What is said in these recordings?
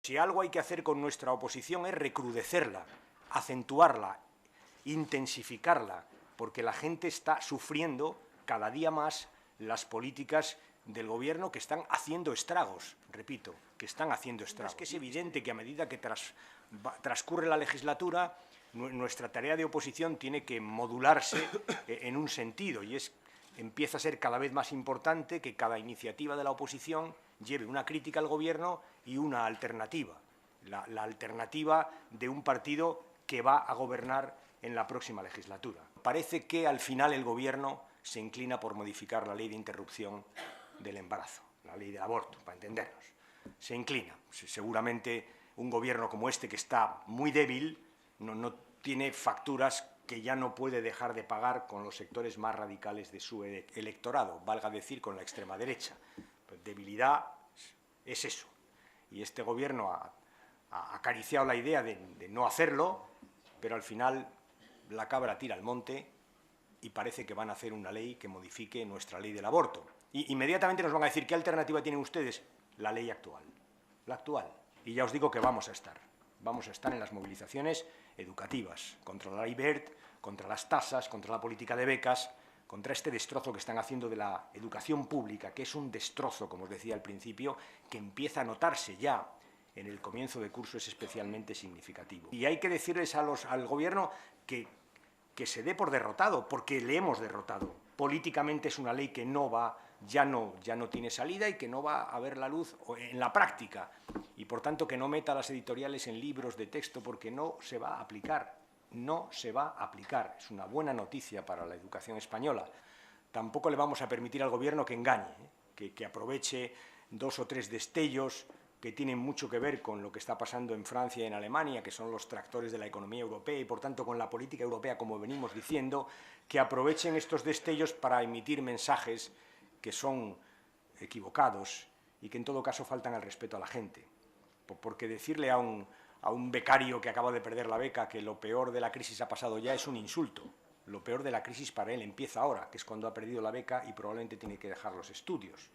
Si algo hay que hacer con nuestra oposición es recrudecerla, acentuarla, intensificarla, porque la gente está sufriendo cada día más las políticas del Gobierno que están haciendo estragos, repito, que están haciendo estragos. Es que es evidente que a medida que transcurre la legislatura, nuestra tarea de oposición tiene que modularse en un sentido, y empieza a ser cada vez más importante que cada iniciativa de la oposición lleve una crítica al Gobierno y una alternativa, la alternativa de un partido que va a gobernar en la próxima legislatura. Parece que al final el Gobierno se inclina por modificar la ley de interrupción del embarazo, la ley del aborto, para entendernos. Se inclina. Seguramente un Gobierno como este, que está muy débil, no tiene facturas que ya no puede dejar de pagar con los sectores más radicales de su electorado, valga decir, con la extrema derecha. Pues debilidad es eso. Y este Gobierno ha acariciado la idea de no hacerlo, pero al final la cabra tira al monte y parece que van a hacer una ley que modifique nuestra ley del aborto. Y inmediatamente nos van a decir, ¿qué alternativa tienen ustedes? La ley actual. La actual. Y ya os digo que vamos a estar en las movilizaciones educativas, contra la ley Wert, contra las tasas, contra la política de becas, contra este destrozo que están haciendo de la educación pública, que es un destrozo, como os decía al principio, que empieza a notarse ya en el comienzo de curso, es especialmente significativo. Y hay que decirles al Gobierno que se dé por derrotado, porque le hemos derrotado. Políticamente es una ley que ya no tiene salida y que no va a ver la luz en la práctica. Y por tanto que no meta las editoriales en libros de texto, porque no se va a aplicar. No se va a aplicar. Es una buena noticia para la educación española. Tampoco le vamos a permitir al Gobierno que engañe, que aproveche 2 o 3 destellos que tienen mucho que ver con lo que está pasando en Francia y en Alemania, que son los tractores de la economía europea y, por tanto, con la política europea, como venimos diciendo, que aprovechen estos destellos para emitir mensajes que son equivocados y que, en todo caso, faltan al respeto a la gente. Porque decirle a un becario que acaba de perder la beca que lo peor de la crisis ha pasado ya es un insulto. Lo peor de la crisis para él empieza ahora, que es cuando ha perdido la beca y probablemente tiene que dejar los estudios.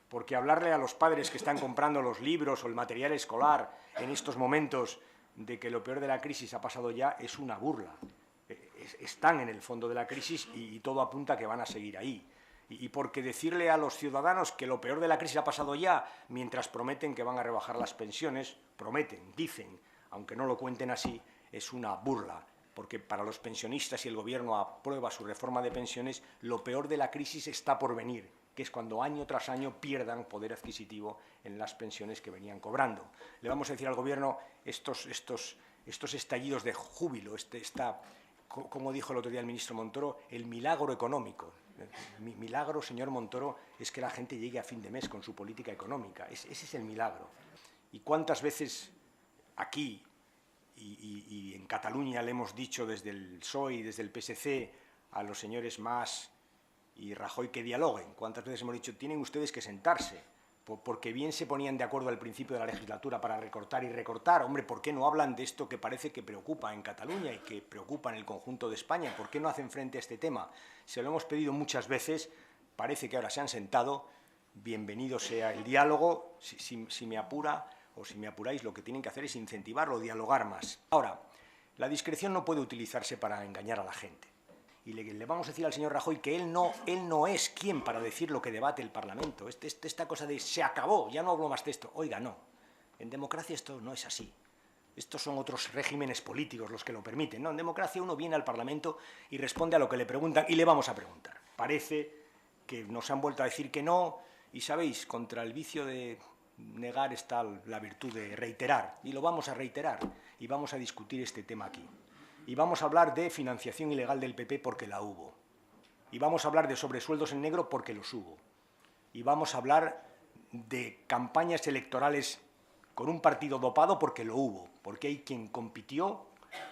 Porque hablarle a los padres que están comprando los libros o el material escolar en estos momentos de que lo peor de la crisis ha pasado ya es una burla. Están en el fondo de la crisis y todo apunta a que van a seguir ahí. Y porque decirle a los ciudadanos que lo peor de la crisis ha pasado ya, mientras prometen que van a rebajar las pensiones, dicen, aunque no lo cuenten así, es una burla. Porque para los pensionistas, si el Gobierno aprueba su reforma de pensiones, lo peor de la crisis está por venir, que es cuando año tras año pierdan poder adquisitivo en las pensiones que venían cobrando. Le vamos a decir al Gobierno estos estallidos de júbilo, como dijo el otro día el ministro Montoro, el milagro económico. Mi milagro, señor Montoro, es que la gente llegue a fin de mes con su política económica. Ese es el milagro. ¿Y cuántas veces aquí y en Cataluña le hemos dicho desde el PSOE y desde el PSC a los señores Mas y Rajoy que dialoguen? ¿Cuántas veces hemos dicho, tienen ustedes que sentarse? Porque bien se ponían de acuerdo al principio de la legislatura para recortar y recortar. Hombre, ¿por qué no hablan de esto que parece que preocupa en Cataluña y que preocupa en el conjunto de España? ¿Por qué no hacen frente a este tema? Se lo hemos pedido muchas veces, parece que ahora se han sentado. Bienvenido sea el diálogo. Si me apura o si me apuráis, lo que tienen que hacer es incentivarlo, dialogar más. Ahora, la discreción no puede utilizarse para engañar a la gente. Y le vamos a decir al señor Rajoy que él no es quien para decir lo que debate el Parlamento. Esta cosa de se acabó, ya no hablo más de esto. Oiga, no. En democracia esto no es así. Estos son otros regímenes políticos los que lo permiten. No, en democracia uno viene al Parlamento y responde a lo que le preguntan y le vamos a preguntar. Parece que nos han vuelto a decir que no y, sabéis, contra el vicio de negar está la virtud de reiterar. Y lo vamos a reiterar y vamos a discutir este tema aquí. Y vamos a hablar de financiación ilegal del PP porque la hubo. Y vamos a hablar de sobresueldos en negro porque los hubo. Y vamos a hablar de campañas electorales con un partido dopado porque lo hubo. Porque hay quien compitió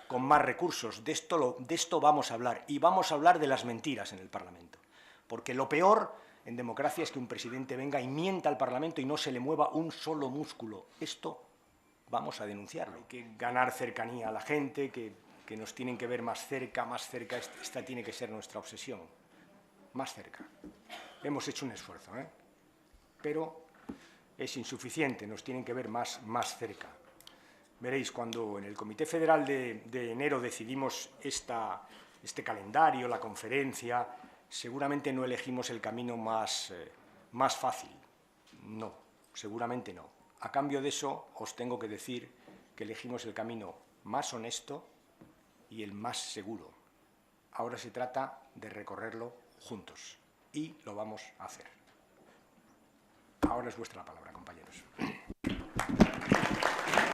con más recursos. De esto vamos a hablar. Y vamos a hablar de las mentiras en el Parlamento. Porque lo peor en democracia es que un presidente venga y mienta al Parlamento y no se le mueva un solo músculo. Esto vamos a denunciarlo. Hay que ganar cercanía a la gente, que nos tienen que ver más cerca, esta tiene que ser nuestra obsesión, más cerca. Hemos hecho un esfuerzo, pero es insuficiente, nos tienen que ver más cerca. Veréis, cuando en el Comité Federal de enero decidimos este calendario, la conferencia, seguramente no elegimos el camino más fácil. No, seguramente no. A cambio de eso, os tengo que decir que elegimos el camino más honesto y el más seguro. Ahora se trata de recorrerlo juntos y lo vamos a hacer. Ahora es vuestra la palabra, compañeros.